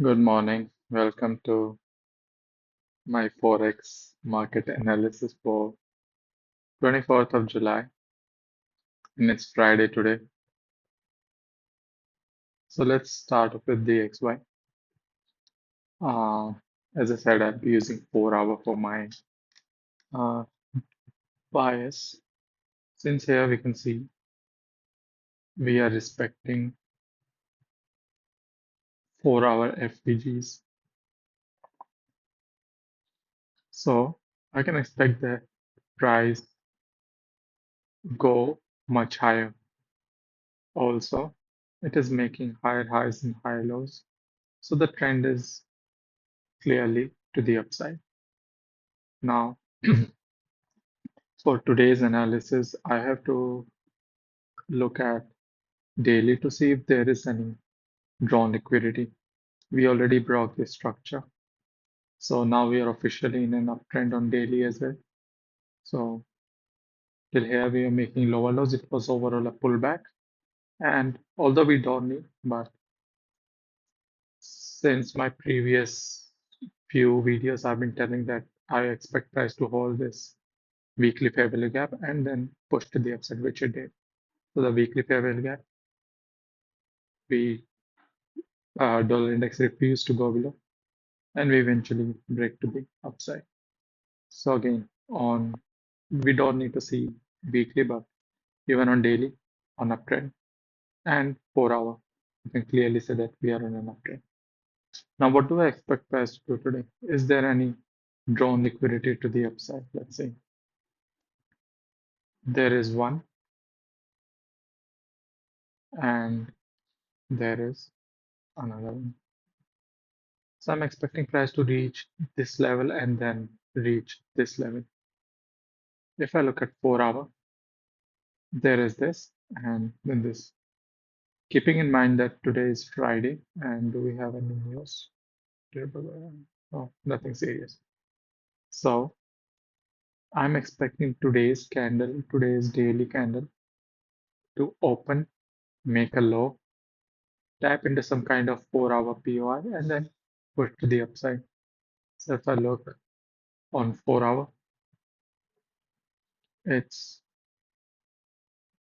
Good morning. Welcome to my Forex market analysis for 24th of July, and it's Friday today. So let's start off with the XY. Uh, as I said, I'll be using 4 hour for my uh, bias. Since here we can see we are respecting 4 hour FPGs. So I can expect the price go much higher. Also, it is making higher highs and higher lows. So the trend is clearly to the upside. Now, for today's analysis, I have to look at daily to see if there is any drawn liquidity. We already broke this structure. So now we are officially in an uptrend on daily as well. So till here we are making lower lows. It was overall a pullback. And although we don't need, but since my previous few videos, I've been telling that I expect price to hold this weekly fair value gap and then push to the upside, which it did. So the weekly fair value gap, we dollar index refused to go below, and we eventually break to the upside. So again, on we don't need to see weekly, but even on daily, on uptrend and 4 hour, you can clearly say that we are on an uptrend. Now, what do I expect price to do today? Is there any drawn liquidity to the upside? Let's see. There is one, and there is another one. So I'm expecting price to reach this level and then reach this level. If I look at 4 hour, there is this and then this. Keeping in mind that today is Friday, and do we have any news? Oh, nothing serious. So I'm expecting today's daily candle, to open, make a low, tap into some kind of 4 hour POI, and then push to the upside. So if I look on 4 hour, it's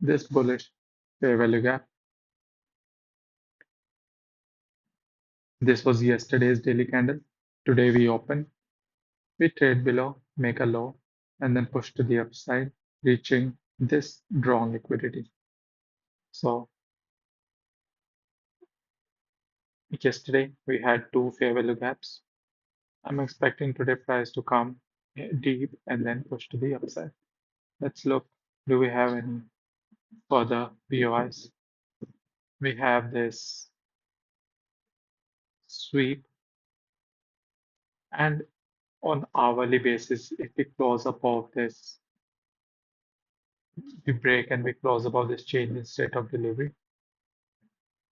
this bullish fair value gap. This was yesterday's daily candle. Today we open, we trade below, make a low, and then push to the upside, reaching this drawn liquidity. So yesterday we had two fair value gaps. I'm expecting today price to come deep and then push to the upside. Let's look. Do we have any further POIs? We have this sweep, and on hourly basis, if we close above this, we break and we close above this change in state of delivery,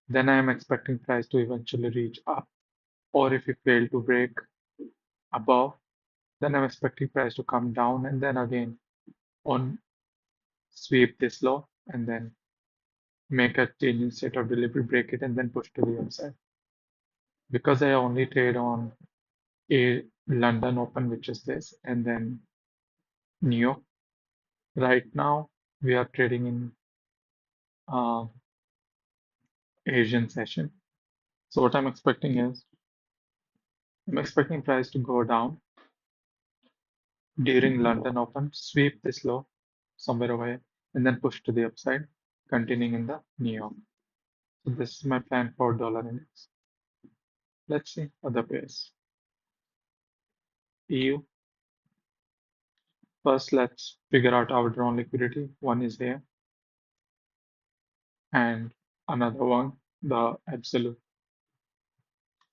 then I am expecting price to eventually reach up. Or if we fail to break above, then I'm expecting price to come down and then again on sweep this low and then make a change in state of delivery, break it, and then push to the upside. Because I only trade on a London Open, which is this, and then New York. Right now, we are trading in uh, Asian session. So what I'm expecting is I'm expecting price to go down during London Open, sweep this low somewhere over here, and then push to the upside, continuing in the New York. So this is my plan for dollar index. Let's see other pairs. EU. First, let's figure out our drawn liquidity. One is here, and another one, the absolute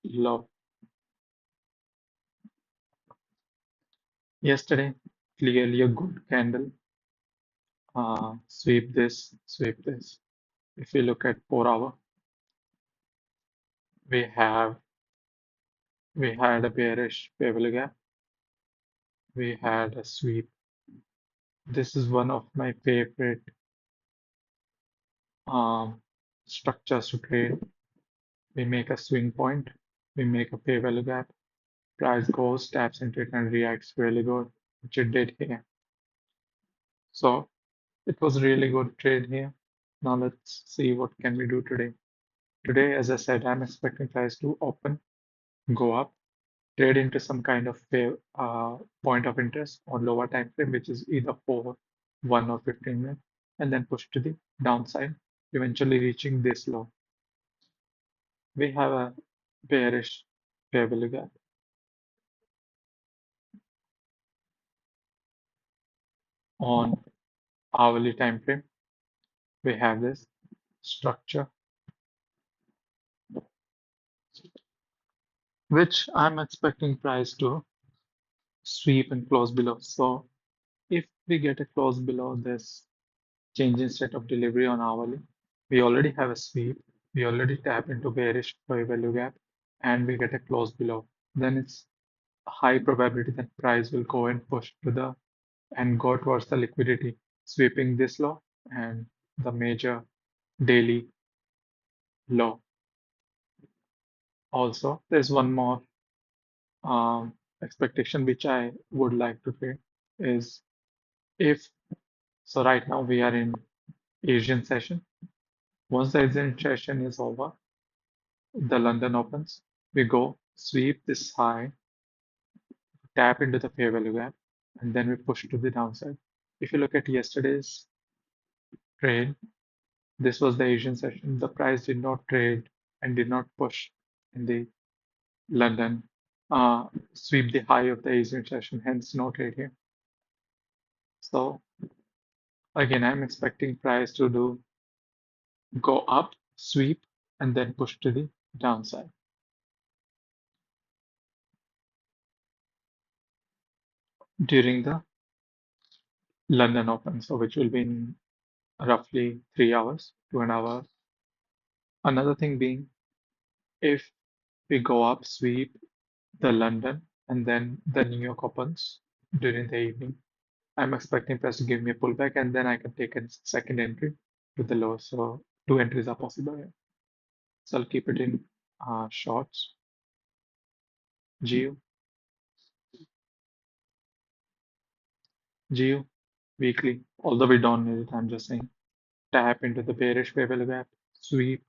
low. Yesterday, clearly a good candle. Sweep this, sweep this. If you look at 4 hour, we have we had a bearish fair value gap. We had a sweep. This is one of my favorite um, structures to trade. We make a swing point, We make a pay value gap. Price goes, taps into it, and reacts really good, which it did here. So it was a really good trade here. Now let's see what can we do today. Today, as I said, I'm expecting price to open, go up, trade into some kind of point of interest on lower time frame, which is either for 1 or 15 minutes, and then push to the downside, eventually reaching this low. We have a bearish fair value gap on hourly time frame. We have this structure, which I'm expecting price to sweep and close below. So if we get a close below this change in state of delivery on hourly, we already have a sweep, we already tap into bearish fair value gap, and we get a close below. Then it's a high probability that price will go and push to the and go towards the liquidity, sweeping this low and the major daily low. Also, there's one more expectation which I would like to trade is if so right now we are in Asian session. Once the Asian session is over, the London opens, we go sweep this high, tap into the fair value gap, and then we push to the downside. If you look at yesterday's trade, this was the Asian session. The price did not trade and did not push in the London sweep the high of the Asian session, hence no trade here. So again, I'm expecting price to do go up, sweep, and then push to the downside. During the London Open, so which will be in roughly 3 hours, 2.5 hours. Another thing being, if we go up, sweep the London, and then the New York Opens during the evening, I'm expecting price to give me a pullback, and then I can take a second entry to the low. So two entries are possible here. So I'll keep it in shorts, GU, GU, weekly. Although we don't need it, I'm just saying tap into the bearish level gap, sweep,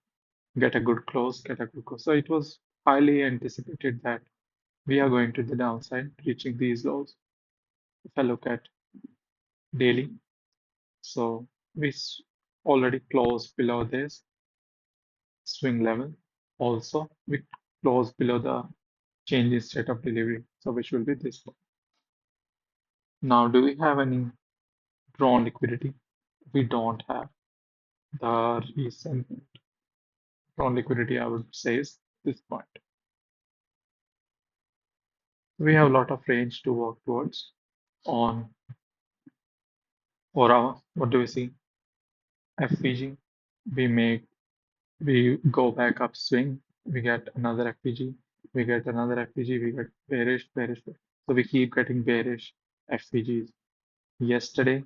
get a good close, get a good close. So it was highly anticipated that we are going to the downside, reaching these lows. If I look at daily, so we already closed below this swing level. Also, we closed below the change in state of delivery, so which will be this one. Now, do we have any drawn liquidity? We don't have. The recent drawn liquidity, I would say, is this point. We have a lot of range to work towards on 4 hour. What do we see? FVG, we make we go back upswing, we get another FVG, we get another FVG, we get bearish, bearish, bearish. So we keep getting bearish FVGs. Yesterday,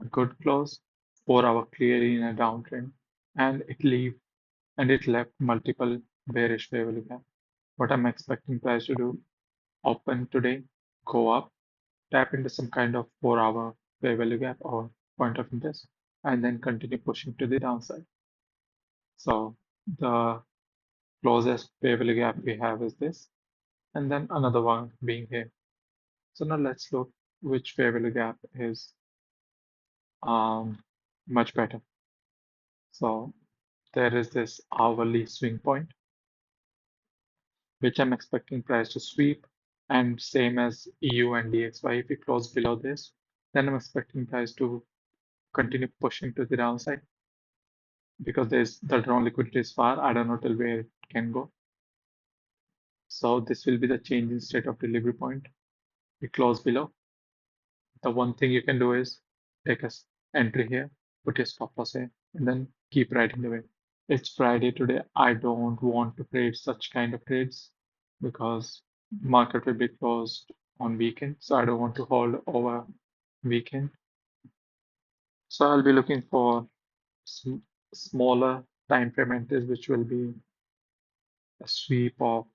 a good close, 4 hour clearly in a downtrend, and it left multiple bearish level gap. What I'm expecting price to do, open today, go up, tap into some kind of 4 hour fair value gap or point of interest, and then continue pushing to the downside. So the closest fair value gap we have is this, and then another one being here. So now let's look which fair value gap is much better. So there is this hourly swing point, which I'm expecting price to sweep, and same as EU and DXY. If we close below this, then I'm expecting price to continue pushing to the downside because there's the drawn liquidity is far. I don't know till where it can go. So this will be the change in state of delivery point. We close below. The one thing you can do is take a entry here, put your stop loss here, and then keep riding the wave. It's Friday today. I don't want to trade such kind of trades because market will be closed on weekend, so I don't want to hold over weekend. So I'll be looking for smaller time frame entries, which will be a sweep of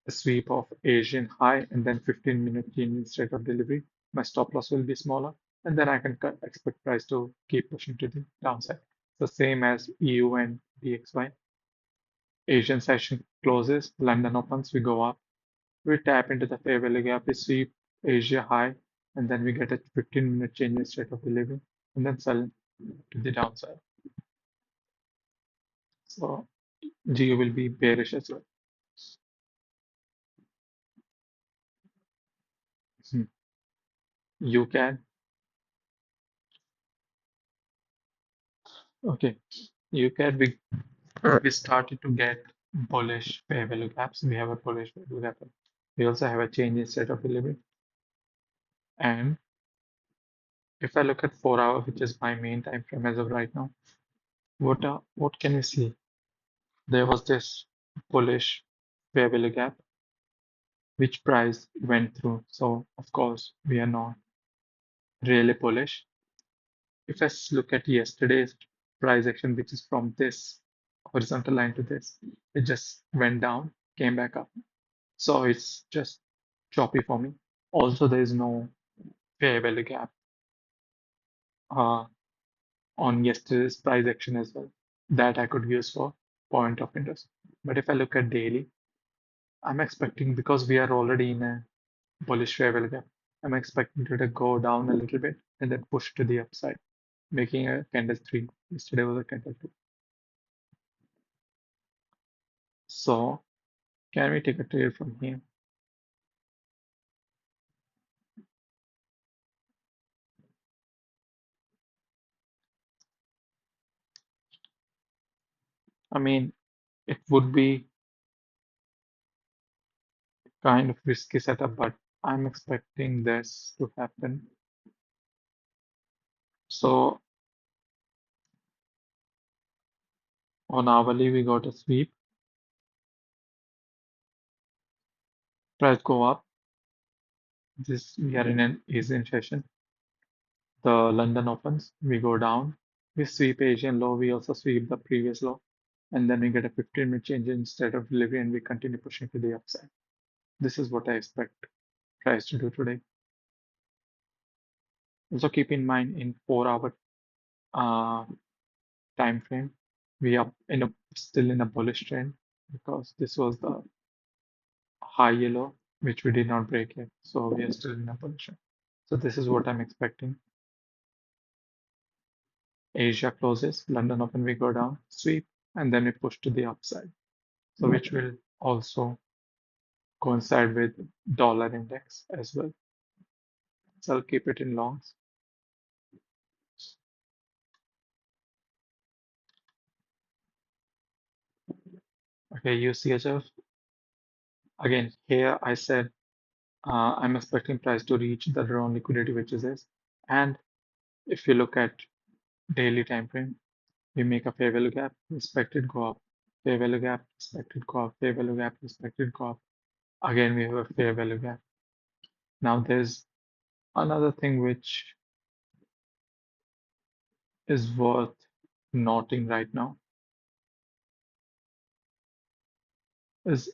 a sweep of Asian high and then 15-minute change instead of delivery, my stop loss will be smaller, and then I can expect price to keep pushing to the downside. The same as EU and DXY. Asian session closes, London opens, we go up, we tap into the fair value gap, we sweep Asia high, and then we get a 15-minute change instead of delivery, and then sell to the downside. So GU will be bearish as well. Hmm. You can, okay, you can be we started to get bullish fair value gaps. We have a bullish fair value gap. We also have a change in state of delivery. And if I look at 4 hour, which is my main time frame as of right now, what can we see? There was this bullish fair value gap, which price went through. So of course we are not really bullish. If I look at yesterday's price action, which is from this horizontal line to this, it just went down, came back up. So it's just choppy for me. Also, there is no fair value gap uh, on yesterday's price action as well that I could use for point of interest. But if I look at daily, I'm expecting because we are already in a bullish fair value gap, I'm expecting it to go down a little bit and then push to the upside, making a candle three. Yesterday was a candle two. So can we take a trade from here? I mean, it would be kind of risky setup, but I'm expecting this to happen. So on hourly, we got a sweep, price go up. This we are in an Asian session. The London opens, we go down. We sweep Asian low, we also sweep the previous low, and then we get a 15-minute change instead of delivery, and we continue pushing to the upside. This is what I expect price to do today. Also keep in mind in 4 hour uh, time frame, we are still in a bullish trend because this was the high yellow, which we did not break yet. So we are still in a position. So this is what I'm expecting. Asia closes, London open, we go down, sweep, and then we push to the upside. So which will also coincide with dollar index as well. So I'll keep it in longs. Okay, UCHF. Again, here I said I'm expecting price to reach the drawn liquidity, which is this. And if you look at daily time frame, we make a fair value gap, expected go up, fair value gap, expected go up, fair value gap, expected go up. Again, we have a fair value gap. Now there's another thing which is worth noting right now is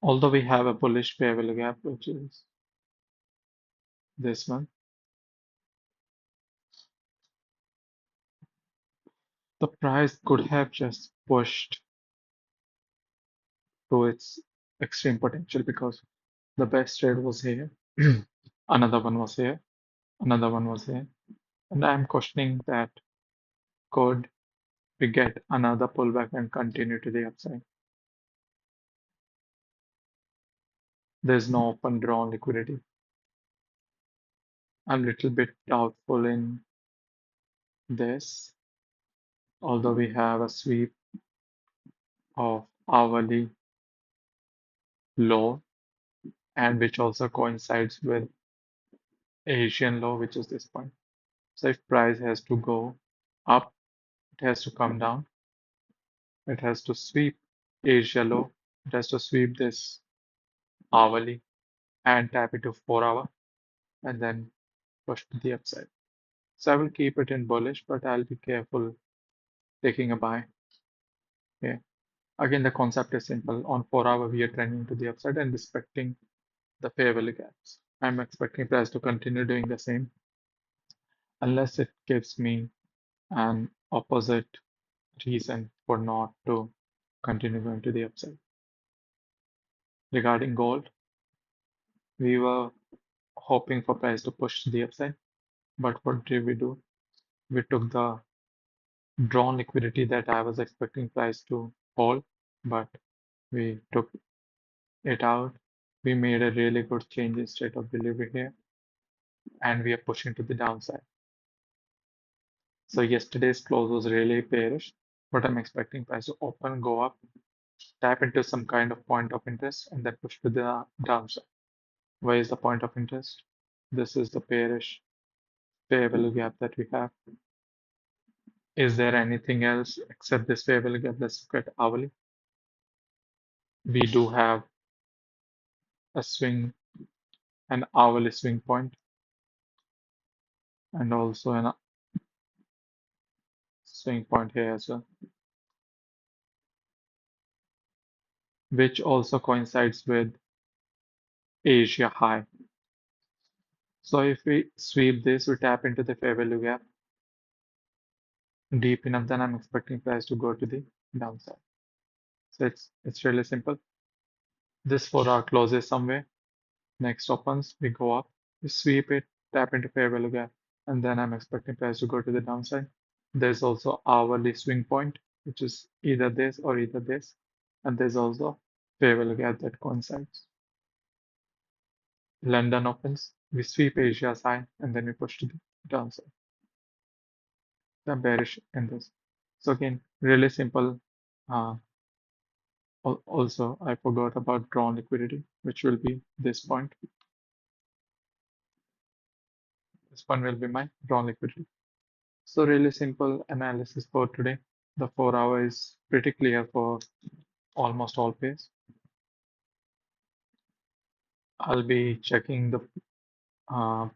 although we have a bullish fair value gap, which is this one, the price could have just pushed to its extreme potential because the best trade was here, another one was here, another one was here, and I'm questioning that could we get another pullback and continue to the upside. There's no open drawn liquidity. I'm a little bit doubtful in this, although we have a sweep of hourly low and which also coincides with Asian low, which is this point. So if price has to go up, it has to come down. It has to sweep Asia low. It has to sweep this hourly and tap into 4 hour and then push to the upside. So I will keep it in bullish, but I'll be careful taking a buy here. Again, the concept is simple. On 4 hour, we are trending to the upside and respecting the fair value gaps. I'm expecting price to continue doing the same unless it gives me an opposite reason for not to continue going to the upside. Regarding gold, we were hoping for price to push to the upside, but what did we do? We took the drawn liquidity that I was expecting price to hold, but we took it out. We made a really good change in state of delivery here, and we are pushing to the downside. So yesterday's close was really bearish, but I'm expecting price to open, go up, tap into some kind of point of interest, and then push to the downside. Where is the point of interest? This is the bearish fair value gap that we have. Is there anything else except this fair value gap? Let's look at hourly. We do have a swing, an hourly swing point, and also an swing point here as well, which also coincides with Asia high. So if we sweep this, we tap into the fair value gap deep enough, then I'm expecting price to go to the downside. So it's really simple. This 4 hour closes somewhere. Next opens, we go up, we sweep it, tap into fair value gap, and then I'm expecting price to go to the downside. There's also hourly swing point, which is either this or either this, and there's also fair value gap that coincides. London opens, we sweep Asia's high, and then we push to the downside. The bearish in this. So again, really simple. Uh, Also, I forgot about drawn liquidity, which will be this point. This point will be my drawn liquidity. So really simple analysis for today. The 4 hour is pretty clear for almost all pairs. I'll be checking the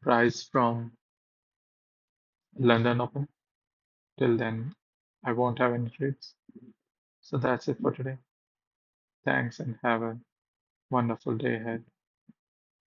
price from London Open. Till then, I won't have any trades. So that's it for today. Thanks and have a wonderful day ahead.